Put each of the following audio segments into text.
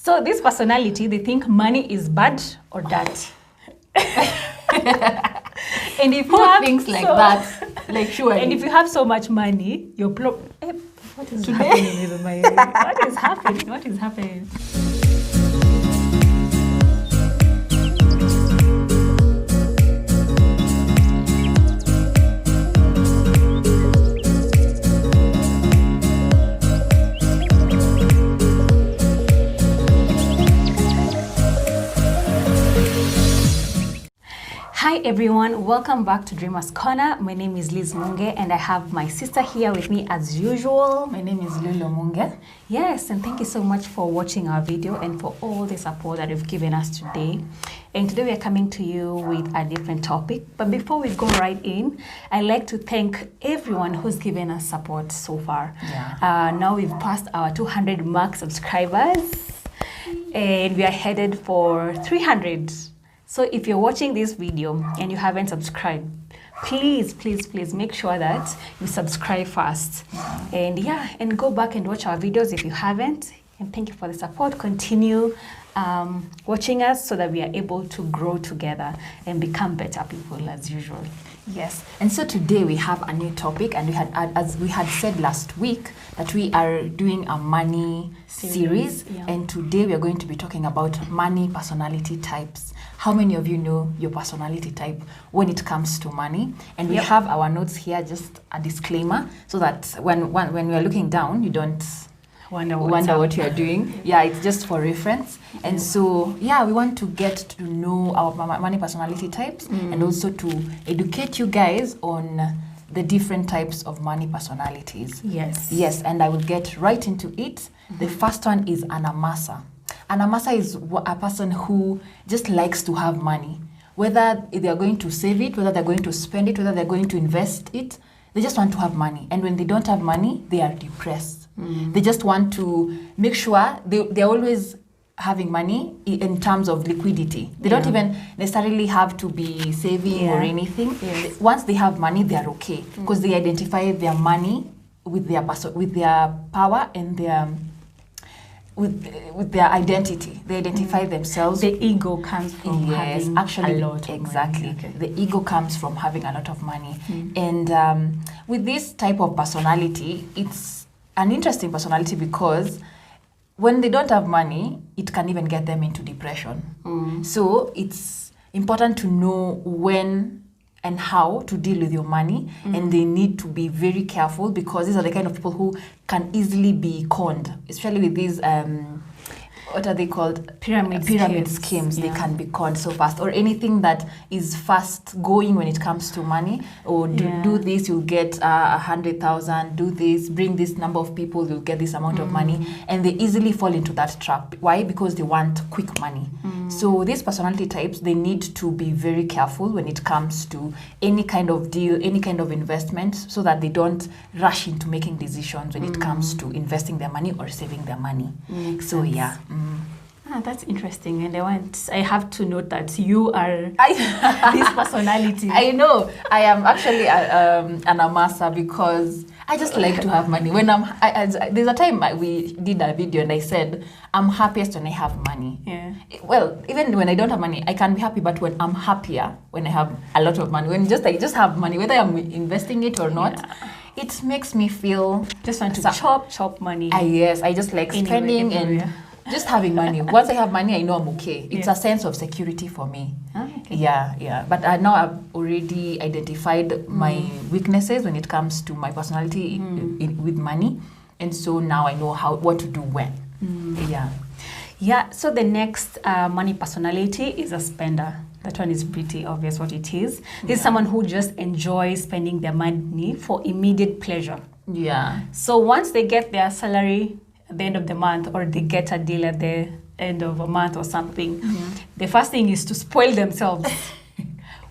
So this personality, they think money is bad or dirt. And if you have things like that, like surely. And if you have so much money, what is happening with my? What is happening? What is happening? Hi everyone, welcome back to Dreamers Corner. My name is Liz Munge and I have my sister here with me as usual. My name is Lulu Munge. Yes, and thank you so much for watching our video and for all the support that you've given us today. And today we are coming to you with a different topic. But before we go right in, I'd like to thank everyone who's given us support so far. Yeah. Now we've passed our 200 mark subscribers and we are headed for 300. So if you're watching this video and you haven't subscribed, please make sure that you subscribe first. And go back and watch our videos if you haven't. And thank you for the support. Continue watching us so that we are able to grow together and become better people as usual. Yes, and so today we have a new topic, and as we had said last week, that we are doing a money series. Yeah. And today we are going to be talking about money personality types. How many of you know your personality type when it comes to money? And we have our notes here, just a disclaimer, so that when we are looking down, you don't wonder what you are doing. Yeah, it's just for reference. And so, we want to get to know our money personality types and also to educate you guys on the different types of money personalities. Yes, and I will get right into it. The first one is an amasa. An amasa is a person who just likes to have money. Whether they are going to save it, whether they're going to spend it, whether they're going to invest it, they just want to have money. And when they don't have money, they are depressed. They just want to make sure they're always having money in terms of liquidity. They don't even necessarily have to be saving or anything. Once they have money, they are okay because they identify their money with their power and with their identity. They identify themselves. The ego comes from having a lot of exactly. money. Okay. The ego comes from having a lot of money. And with this type of personality, it's an interesting personality because when they don't have money, it can even get them into depression. So it's important to know when and how to deal with your money, and they need to be very careful because these are the kind of people who can easily be conned, especially with these what are they called? Pyramid schemes. They can be conned so fast, or anything that is fast going when it comes to money. Or do this, you'll get 100,000. Do this, bring this number of people, you'll get this amount of money, and they easily fall into that trap. Why? Because they want quick money. So these personality types, they need to be very careful when it comes to any kind of deal, any kind of investment, so that they don't rush into making decisions when it comes to investing their money or saving their money. Makes so sense. That's interesting, and I have to note that you are this personality. I know I am actually an amasa because I just like to have money. When there's a time we did a video and I said I'm happiest when I have money. Yeah. Well, even when I don't have money, I can be happy, but when I'm happier when I have a lot of money. When I just have money, whether I'm investing it or not, it makes me feel just want to chop money. Yes, I just like spending and just having money. Once I have money, I know I'm okay. It's a sense of security for me. Okay. Yeah. But now I've already identified my weaknesses when it comes to my personality with money, and so now I know what to do when. Yeah. So the next money personality is a spender. That one is pretty obvious what it is. This is someone who just enjoys spending their money for immediate pleasure. Yeah. So once they get their salary at the end of the month, or they get a deal at the end of a month or something, the first thing is to spoil themselves.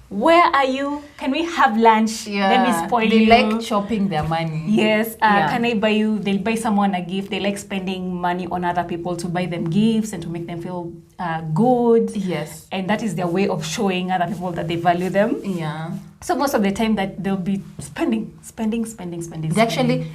Where are you? Can we have lunch? Let me spoil you. They like chopping their money. Yes. Can I buy you? They'll buy someone a gift. They like spending money on other people to buy them gifts and to make them feel good. Yes. And that is their way of showing other people that they value them. Yeah. So most of the time that they'll be spending.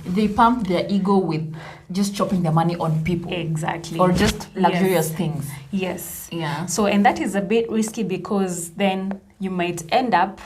They pump their ego with just chopping their money on people. Exactly. Or just luxurious Yes. things. Yes. Yeah. So, and that is a bit risky because then you might end up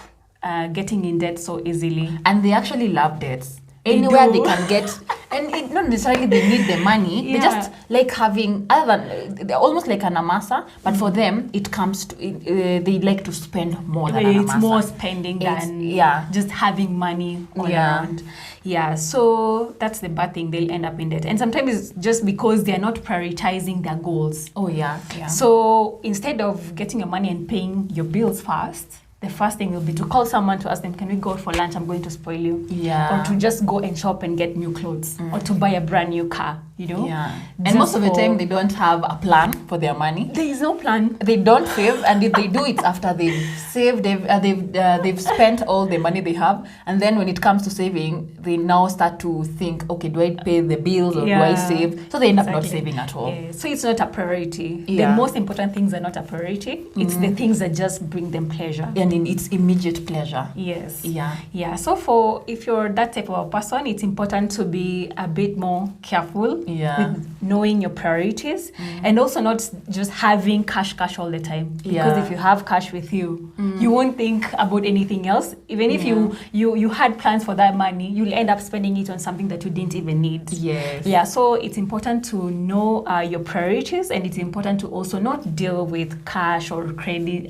getting in debt so easily. And they actually love debts. They Anywhere do. they can get, and it, not necessarily they need the money. They Yeah. just like having, other than, they're almost like an amasa, but for them it comes to, they like to spend more than an It's amasa. more spending It's- than yeah. just having money all Yeah. around. Yeah, so that's the bad thing. They'll end up in debt. And sometimes it's just because they're not prioritizing their goals. Oh yeah, yeah. So instead of getting your money and paying your bills first, the first thing will be to call someone to ask them, can we go for lunch? I'm going to spoil you. Yeah. Or to just go and shop and get new clothes. Or to buy a brand new car, you know? Yeah. And Just most of the for- time they don't have a plan for their money. There is no plan. They don't save, and if they do, it's after they've saved, they've spent all the money they have, and then when it comes to saving, they now start to think, okay, do I pay the bills or do I Yeah. save? So they end up not Exactly. saving at all. Yeah. So it's not a priority. Yeah. The most important things are not a priority. It's the things that just bring them pleasure. And in its immediate pleasure. Yes. Yeah. Yeah. So if you're that type of a person, it's important to be a bit more careful Yeah. with knowing your priorities and also not just having cash all the time. Because Yeah. if you have cash with you, you won't think about anything else. Even if you had plans for that money, you'll end up spending it on something that you didn't even need. Yes. Yeah, so it's important to know your priorities, and it's important to also not deal with cash or credit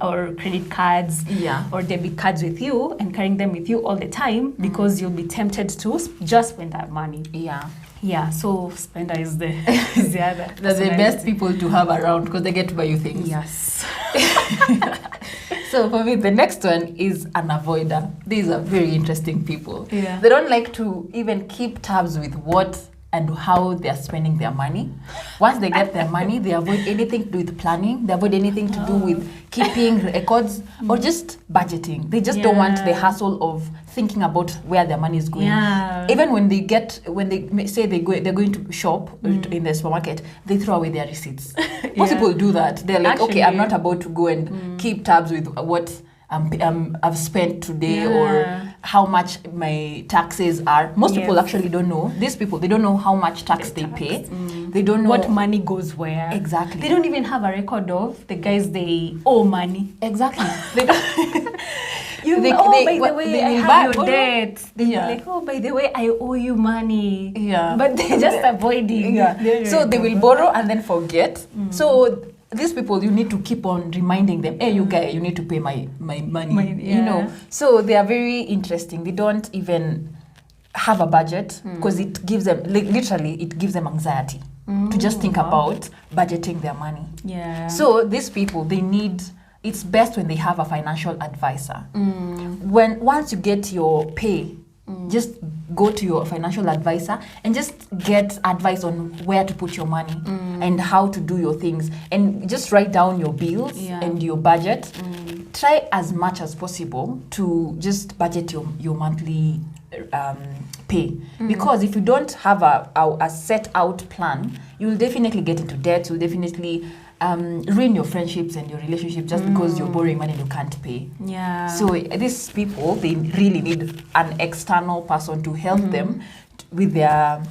cards Yeah. or debit cards with you and carrying them with you all the time because you'll be tempted to just spend that money. Yeah. Yeah, so spender is the other. They're the best people to have around because they get to buy you things. Yes. So for me, the next one is an avoider. These are very interesting people. Yeah. They don't like to even keep tabs with what and how they're spending their money. Once they get their money, they avoid anything to do with planning. They avoid anything to do with keeping records or just budgeting. They just don't want the hassle of thinking about where their money is going. Yeah. Even when they say they're going to shop in the supermarket, they throw away their receipts. Most people do that. They're like, okay, I'm not about to go and keep tabs with what I've spent today or how much my taxes are. Most people actually don't know. These people, they don't know how much tax they pay. They don't know what money goes where. Exactly. They don't even have a record of the guys they owe money. Exactly. They don't. By the way, I have your debt. They're Yeah. like, oh, by the way, I owe you money. Yeah. But they're just avoiding. Yeah. So they will borrow and then forget. So these people, you need to keep on reminding them, hey, you guy, you need to pay my money. You know. So they are very interesting. They don't even have a budget because it gives them, literally, it gives them anxiety to just think about budgeting their money. Yeah. So these people, it's best when they have a financial advisor. Once you get your pay, just go to your financial advisor and just get advice on where to put your money and how to do your things, and just write down your bills and your budget. Try as much as possible to just budget your monthly pay, because if you don't have a set out plan, you'll definitely get into debt. You'll definitely ruin your friendships and your relationships just because you're borrowing money and you can't pay. Yeah. So these people, they really need an external person to help them with their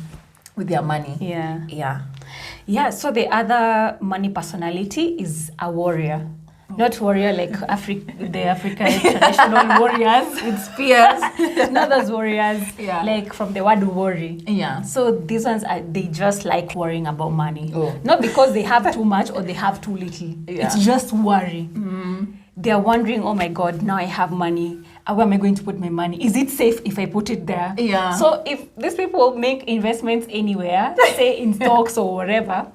money. Yeah. Yeah. Yeah. So the other money personality is a warrior. Not warrior like the African traditional warriors with spears. Not those warriors. Yeah. Like from the word worry. Yeah. So these ones they just like worrying about money. Oh. Not because they have too much or they have too little. Yeah. It's just worry. They are wondering, oh my God, now I have money. Where am I going to put my money? Is it safe if I put it there? Yeah. So if these people make investments anywhere, say in stocks or whatever,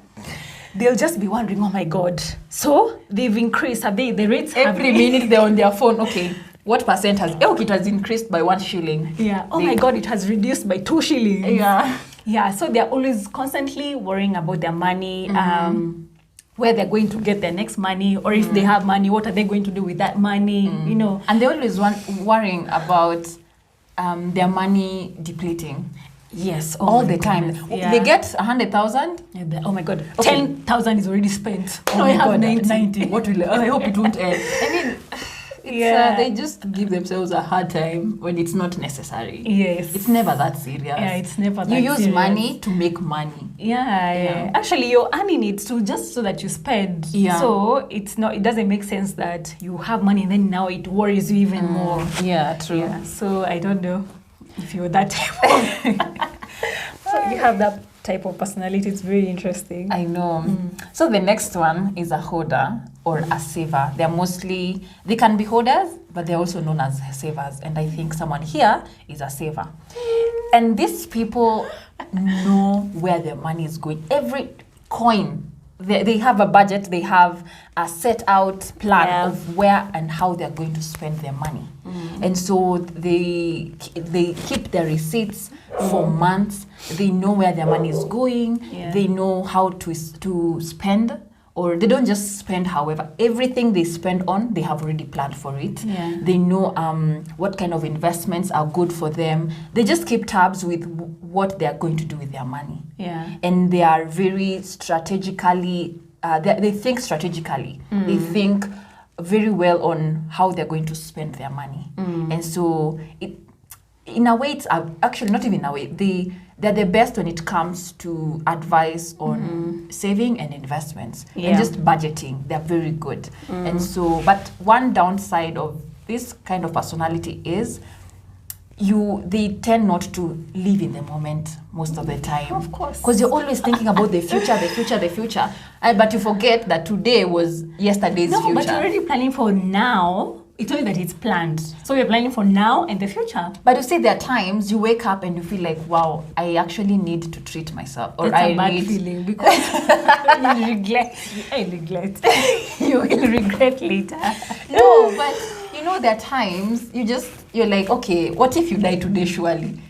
they'll just be wondering, oh my God. So they've increased. The rates Every minute they're on their phone. Okay, what percent has? Oh, it has increased by 1 shilling. Yeah. Oh my God, it has reduced by 2 shillings. Yeah. Yeah. So they're always constantly worrying about their money, where they're going to get their next money, or if they have money, what are they going to do with that money? You know. And they always worrying about their money depleting. Yes, All the time. Yeah. They get 100,000. Yeah, oh my God, Okay. 10,000 is already spent. Oh now my I have God, 90. 90. What will? I hope it won't end. I mean, They just give themselves a hard time when it's not necessary. Yes. It's never that serious. Yeah, it's never that You use serious. money to make money. Yeah. Actually, you're earning it just so that you spend. Yeah. So it doesn't make sense that you have money and then now it worries you even more. Yeah, true. Yeah. So I don't know if you're that type of So you have that type of personality. It's very interesting. I know. So the next one is a hoarder or a saver. They can be hoarders, but they're also known as savers. And I think someone here is a saver. And these people know where their money is going. Every coin, they have a budget, they have a set out plan of where and how they're going to spend their money. And so they keep their receipts for months. They know where their money is going. They know how to spend, or they don't just spend. However, everything they spend on, they have already planned for it. They know what kind of investments are good for them. They just keep tabs with what they are going to do with their money. And they are very strategically. They think strategically. They think very well on how they're going to spend their money. And so in a way, it's actually not even in a way. They're the best when it comes to advice on saving and investments and just budgeting. They're very good. And so, but one downside of this kind of personality is they tend not to live in the moment most of the time. Of course. Because you're always thinking about the future. But you forget that today was yesterday's future. No, but you're already planning for now. It's only that it's planned. So we're planning for now and the future. But you see, there are times you wake up and you feel like, wow, I actually need to treat myself. Or That's a bad feeling because you will regret later. No, but there are times you're like, okay, what if you die today, surely?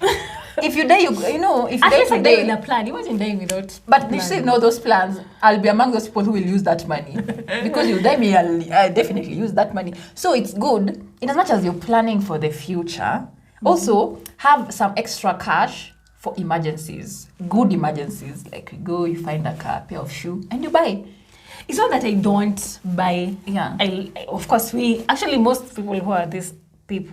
If you die, if you die today, with a plan. Imagine dying without. But you see, those plans, I'll be among those people who will use that money. Because you die me, I'll definitely use that money. So it's good, in as much as you're planning for the future, also have some extra cash for emergencies. Good emergencies. Like you find a pair of shoes, and you buy. It's not that I don't buy. Yeah. Of course, most people who are this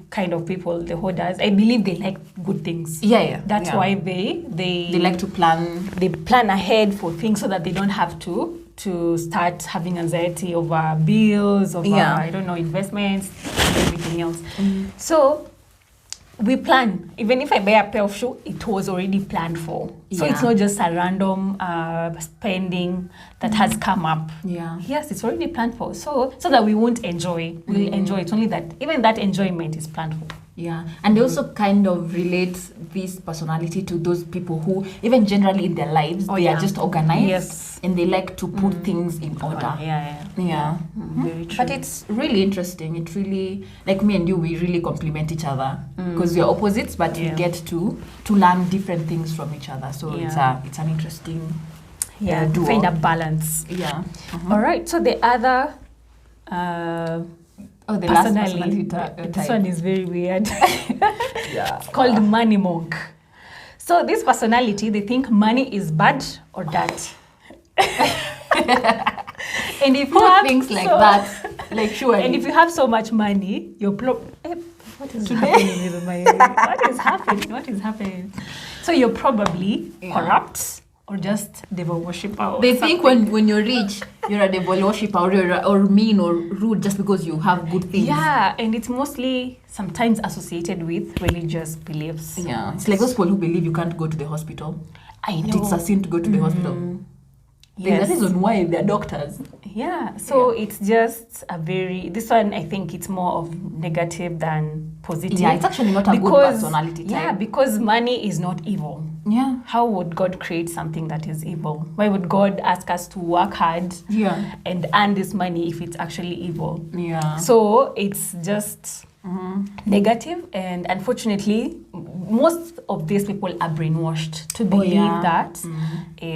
kind of people, the hoarders, I believe they like good things. That's why they like to plan. They plan ahead for things so that they don't have to start having anxiety over bills, over investments, and everything else. So we plan. Even if I buy a pair of shoes, it was already planned for. So it's not just a random spending that has come up. Yes, it's already planned for. So that we won't enjoy. We'll enjoy. It's only that even that enjoyment is planned for. Yeah, and they also kind of relate this personality to those people who, even generally in their lives, they are just organized and they like to put things in order. Very true. But it's really interesting. It really, like me and you, we really complement each other because we are opposites, but we get to learn different things from each other. So it's an interesting duo. Find a balance. All right. So the other. The last personality type. This one is very weird. It's called money monk. So this personality, they think money is bad or dirt. And if you have things like that, like surely. And if you have so much money, what is happening with my? What is happening? So you're probably corrupt. Or just devil worshipper. They think when you're rich, you're a devil worshipper or mean or rude just because you have good things. Yeah, and it's mostly sometimes associated with religious beliefs. Yeah, it's like those people who believe you can't go to the hospital. I know. It's a sin to go to the hospital. There's a reason why they're doctors. Yeah, so it's just this one, I think it's more of negative than positive. Yeah, it's actually not a good personality type. Yeah, because money is not evil. Yeah. How would God create something that is evil? Why would God ask us to work hard and earn this money if it's actually evil? Yeah. So it's just negative, and unfortunately, most of these people are brainwashed to believe that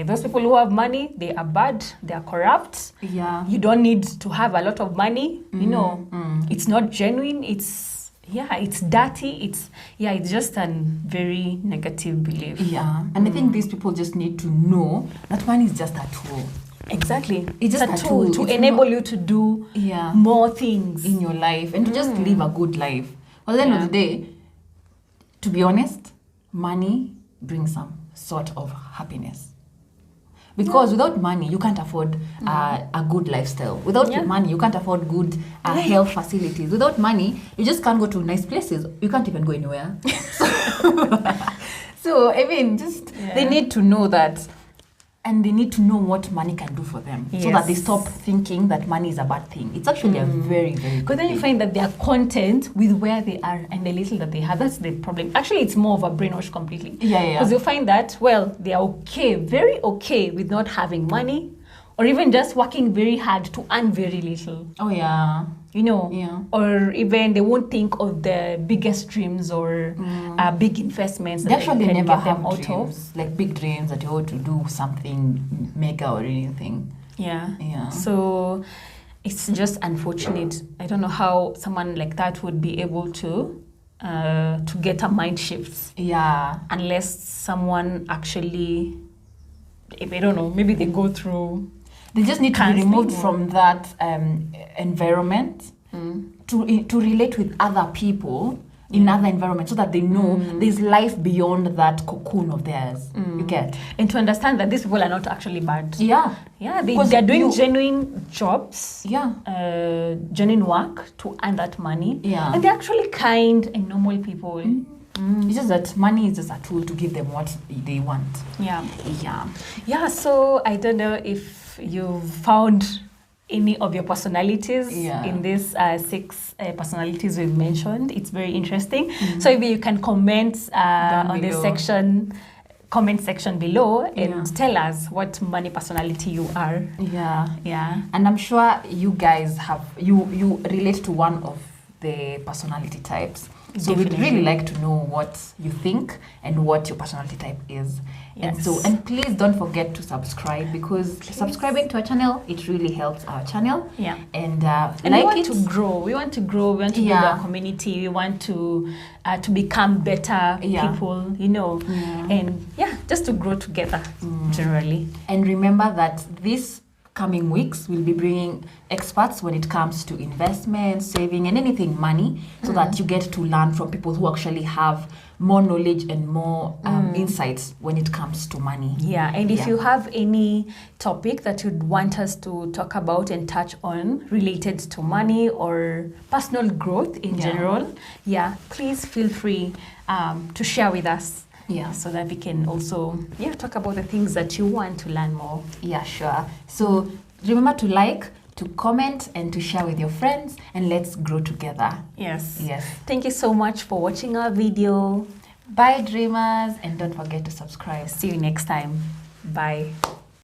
those people who have money, they are bad, they are corrupt. Yeah. You don't need to have a lot of money. It's not genuine. It's dirty. It's just a very negative belief. Yeah. And I think these people just need to know that money is just a tool. Exactly. It's just a tool to enable you to do more things in your life and to just live a good life. Well, at the end of the day, to be honest, money brings some sort of happiness. Because without money, you can't afford a good lifestyle. Without money, you can't afford good health facilities. Without money, you just can't go to nice places. You can't even go anywhere. So I mean, just they need to know that, and they need to know what money can do for them, so that they stop thinking that money is a bad thing. It's actually a very, very good Because then you find that they are content with where they are and the little that they have. That's the problem. Actually, it's more of a brainwash completely. Because you find that, well, they are okay, very okay with not having money, or even just working very hard to earn very little. Oh, yeah. You know, or even they won't think of the biggest dreams or big investments they that actually they can never get them have out dreams, of. like big dreams that you want to do something mega or anything. Yeah. So it's just unfortunate. I don't know how someone like that would be able to get a mind shift. Yeah. Unless someone actually, if I don't know, maybe they go through. They just need to be removed from that environment to relate with other people in other environments, so that they know there's life beyond that cocoon of theirs. You get? And to understand that these people are not actually bad. Yeah. Yeah, they're doing genuine jobs. Genuine work to earn that money. Yeah. And they're actually kind and normal people. It's just that money is just a tool to give them what they want. Yeah, so I don't know if you've found any of your personalities in these 6 personalities we've mentioned. It's very interesting. So maybe you can comment on the comment section below and tell us what money personality you are. And I'm sure you guys you relate to one of the personality types. So we'd really like to know what you think and what your personality type is. And please don't forget to subscribe, because subscribing to our channel, it really helps our channel. And we want to grow. We want to build our community. We want to become better people, you know. And just to grow together generally. And remember that this coming weeks we'll be bringing experts when it comes to investment, saving, and anything money, so that you get to learn from people who actually have more knowledge and more insights when it comes to money. And if you have any topic that you'd want us to talk about and touch on related to money or personal growth in general, please feel free to share with us. So that we can also talk about the things that you want to learn more. Sure. So remember to like, to comment, and to share with your friends, and let's grow together. Yes. Thank you so much for watching our video. Bye, dreamers, and don't forget to subscribe. See you next time. Bye.